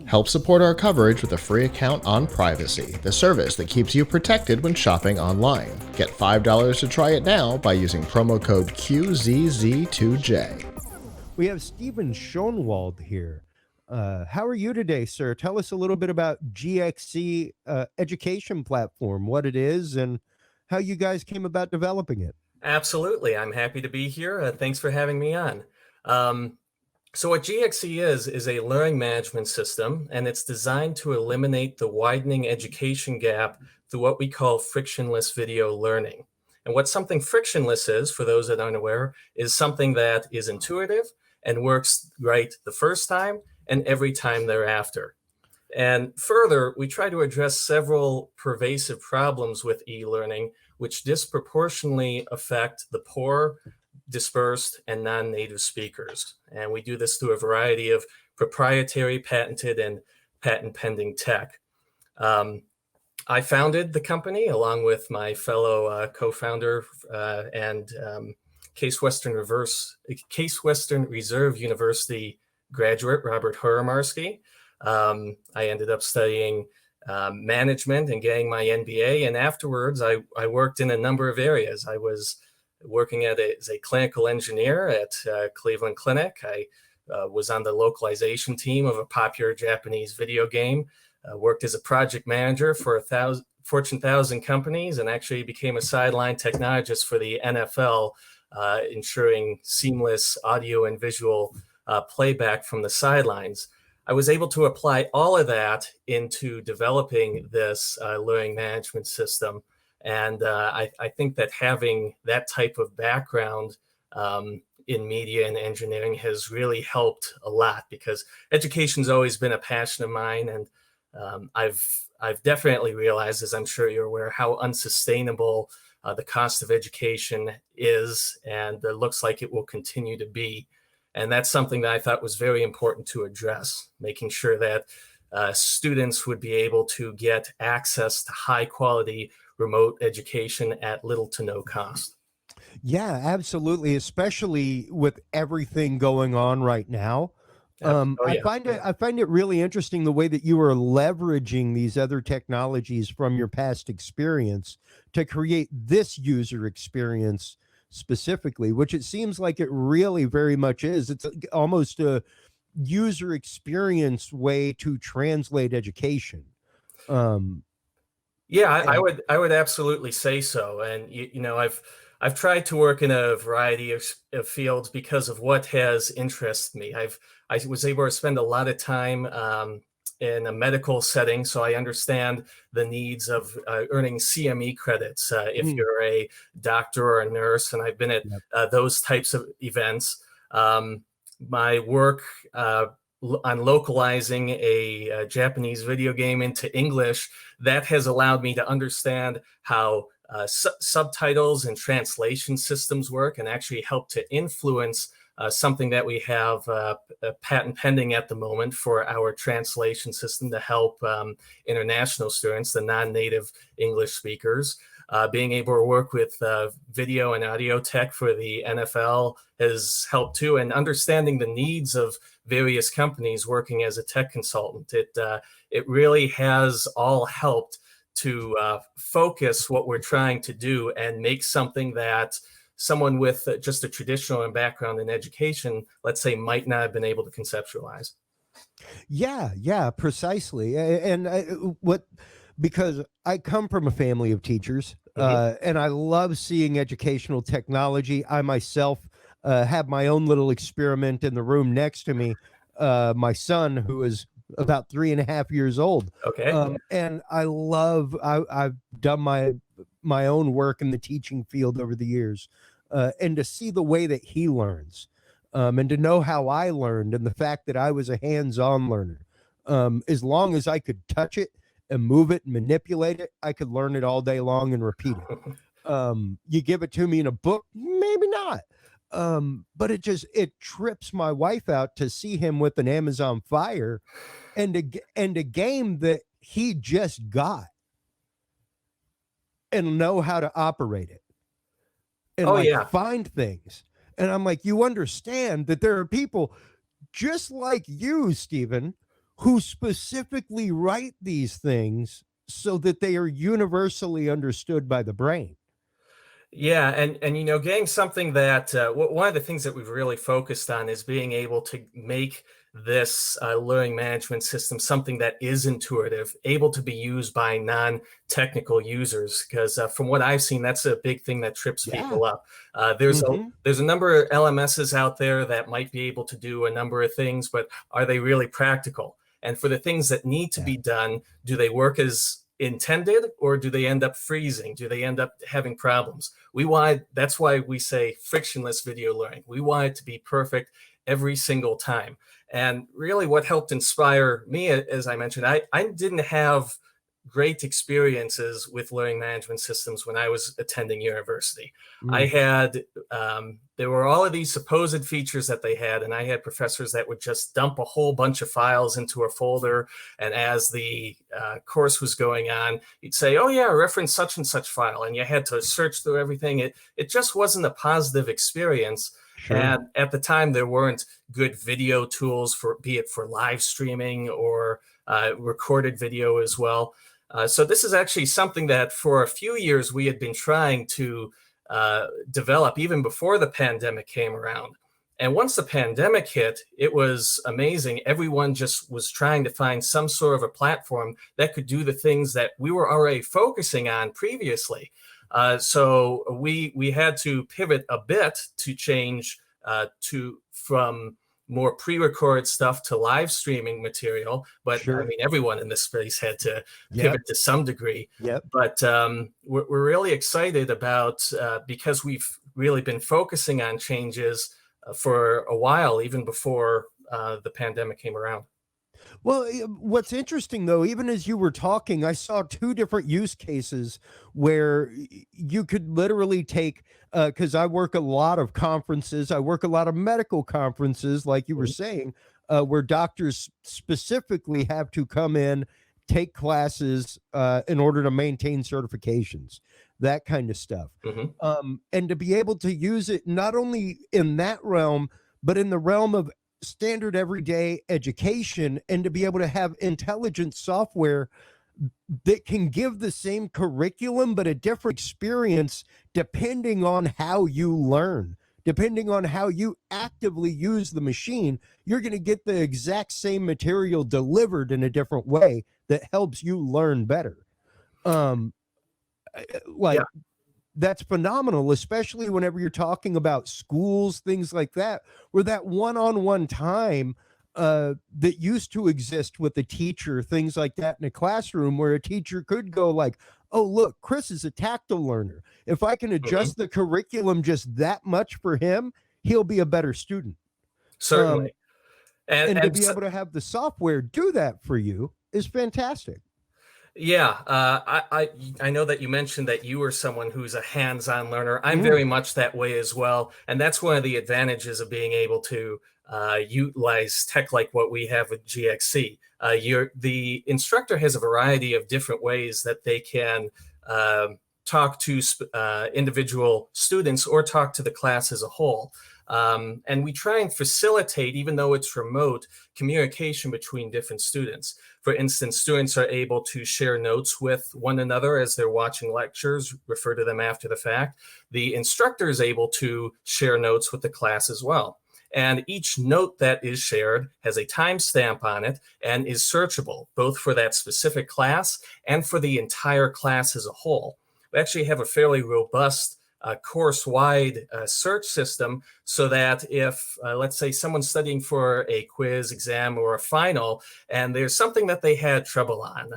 Help support our coverage with a free account on Privacy, the service that keeps you protected when shopping online. Get $5 to try it now by using promo code QZZ2J. We have Stephen Schoenwald here. How are you today, sir? Tell us a little bit about GXC education platform, what it is, and how you guys came about developing it. Absolutely. I'm happy to be here. Thanks for having me on. So what GXC is a learning management system, and it's designed to eliminate the widening education gap through what we call frictionless video learning. And what something frictionless is, for those that aren't aware, is something that is intuitive and works right the first time and every time thereafter. And further, we try to address several pervasive problems with e-learning, which disproportionately affect the poor, dispersed, and non-native speakers. And we do this through a variety of proprietary, patented, and patent-pending tech. I founded the company along with my fellow co-founder and Case Western Reserve University graduate, Robert Horomarski. I ended up studying management and getting my MBA. And afterwards, I worked in a number of areas. I was working as a clinical engineer at Cleveland Clinic. I was on the localization team of a popular Japanese video game, worked as a project manager for Fortune 1000 companies, and actually became a sideline technologist for the NFL, ensuring seamless audio and visual playback from the sidelines. I was able to apply all of that into developing this learning management system. And I think that having that type of background in media and engineering has really helped a lot, because education's always been a passion of mine. And I've definitely realized, as I'm sure you're aware, how unsustainable the cost of education is, and it looks like it will continue to be. And that's something that I thought was very important to address, making sure that students would be able to get access to high quality remote education at little to no cost. Yeah, absolutely. Especially with everything going on right now. I find it really interesting the way that you are leveraging these other technologies from your past experience to create this user experience specifically, which it seems like it really very much is. It's almost a user experience way to translate education. Yeah, I would absolutely say so. And you know, I've tried to work in a variety of fields because of what has interested me. I was able to spend a lot of time in a medical setting, so I understand the needs of earning CME credits if you're a doctor or a nurse, and I've been at those types of events. My work on localizing a Japanese video game into English, that has allowed me to understand how subtitles and translation systems work, and actually help to influence something that we have a patent pending at the moment for our translation system to help international students, the non-native English speakers. Being able to work with video and audio tech for the NFL has helped too, and understanding the needs of various companies working as a tech consultant. It really has all helped to focus what we're trying to do and make something that someone with just a traditional background in education, let's say, might not have been able to conceptualize. Yeah, precisely. And because I come from a family of teachers, and I love seeing educational technology. I myself have my own little experiment in the room next to me. My son, who is about 3.5 years old. Okay. And I've done my own work in the teaching field over the years, and to see the way that he learns, and to know how I learned, and the fact that I was a hands-on learner. As long as I could touch it and move it and manipulate it, I could learn it all day long and repeat it. You give it to me in a book, maybe not. But it trips my wife out to see him with an Amazon Fire and a game that he just got and know how to operate it and find things. And I'm like, you understand that there are people just like you, Stephen, who specifically write these things so that they are universally understood by the brain. Yeah, and you know, getting something that one of the things that we've really focused on is being able to make this learning management system something that is intuitive, able to be used by non-technical users. Because from what I've seen, that's a big thing that trips people up. There's a number of LMSs out there that might be able to do a number of things, but are they really practical? And for the things that need to be done, do they work as intended, or do they end up freezing? Do they end up having problems? That's why we say frictionless video learning. We want it to be perfect every single time. And really what helped inspire me, as I mentioned, I didn't have great experiences with learning management systems when I was attending university. I had, there were all of these supposed features that they had, and I had professors that would just dump a whole bunch of files into a folder. And as the course was going on, you'd say, oh yeah, reference such and such file. And you had to search through everything. It just wasn't a positive experience. Sure. And at the time, there weren't good video tools be it for live streaming or recorded video as well. So this is actually something that for a few years we had been trying to develop even before the pandemic came around. And once the pandemic hit, it was amazing. Everyone just was trying to find some sort of a platform that could do the things that we were already focusing on previously. So we had to pivot a bit to change from more pre-recorded stuff to live streaming material. But I mean, everyone in this space had to pivot to some degree. But we're really excited about, because we've really been focusing on changes for a while, even before the pandemic came around. Well, what's interesting, though, even as you were talking, I saw two different use cases where you could literally take, because I work a lot of conferences, I work a lot of medical conferences, like you were saying, where doctors specifically have to come in, take classes in order to maintain certifications, that kind of stuff. And to be able to use it not only in that realm, but in the realm of standard everyday education, and to be able to have intelligent software that can give the same curriculum but a different experience depending on how you learn, depending on how you actively use the machine. You're going to get the exact same material delivered in a different way that helps you learn better. That's phenomenal, especially whenever you're talking about schools, things like that, where that one-on-one time that used to exist with a teacher, things like that in a classroom, where a teacher could go like, oh, look, Chris is a tactile learner. If I can adjust the curriculum just that much for him, he'll be a better student. Certainly. And to be able to have the software do that for you is fantastic. Yeah, I know that you mentioned that you are someone who's a hands-on learner. I'm very much that way as well. And that's one of the advantages of being able to utilize tech like what we have with GXC. The instructor has a variety of different ways that they can talk to individual students or talk to the class as a whole. And we try and facilitate, even though it's remote, communication between different students. For instance, students are able to share notes with one another as they're watching lectures, refer to them after the fact. The instructor is able to share notes with the class as well. And each note that is shared has a timestamp on it and is searchable, both for that specific class and for the entire class as a whole. We actually have a fairly robust course-wide search system, so that if, let's say, someone's studying for a quiz, exam, or a final, and there's something that they had trouble on,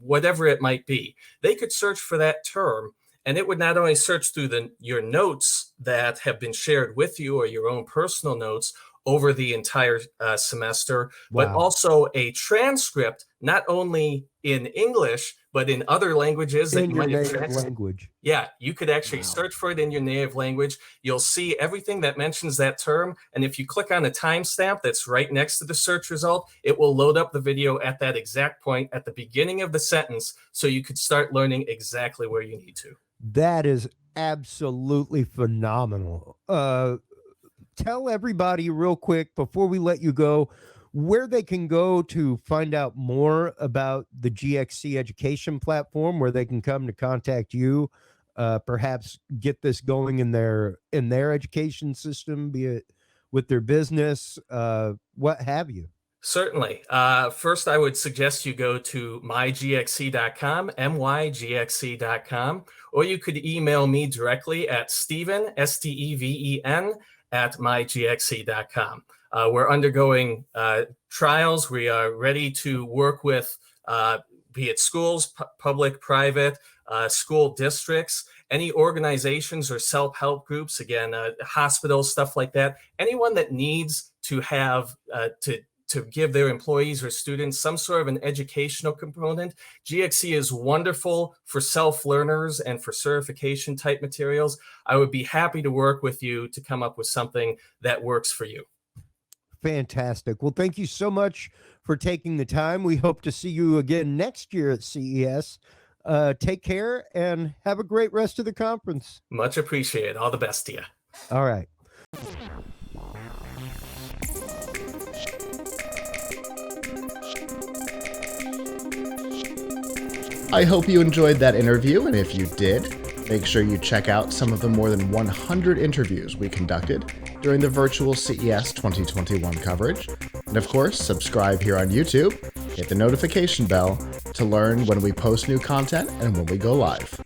whatever it might be, they could search for that term, and it would not only search through your notes that have been shared with you or your own personal notes, over the entire semester, Wow. but also a transcript, not only in English, but in other languages that In you your might have native language. Yeah, you could actually search for it in your native language. You'll see everything that mentions that term. And if you click on a timestamp that's right next to the search result, it will load up the video at that exact point at the beginning of the sentence. So you could start learning exactly where you need to. That is absolutely phenomenal. Tell everybody real quick before we let you go where they can go to find out more about the GXC education platform, where they can come to contact you, perhaps get this going in their education system, be it with their business, what have you. Certainly. First, I would suggest you go to mygxc.com, mygxc.com, or you could email me directly at Steven, S-T-E-V-E-N, at mygxc.com. We're undergoing trials. We are ready to work with, be it schools, public, private, school districts, any organizations or self-help groups, again, hospitals, stuff like that. Anyone that needs to have to give their employees or students some sort of an educational component. GXC is wonderful for self-learners and for certification type materials. I would be happy to work with you to come up with something that works for you. Fantastic. Well, thank you so much for taking the time. We hope to see you again next year at CES. Take care and have a great rest of the conference. Much appreciated. All the best to you. All right. I hope you enjoyed that interview, and if you did, make sure you check out some of the more than 100 interviews we conducted during the virtual CES 2021 coverage. And of course, subscribe here on YouTube, hit the notification bell to learn when we post new content and when we go live.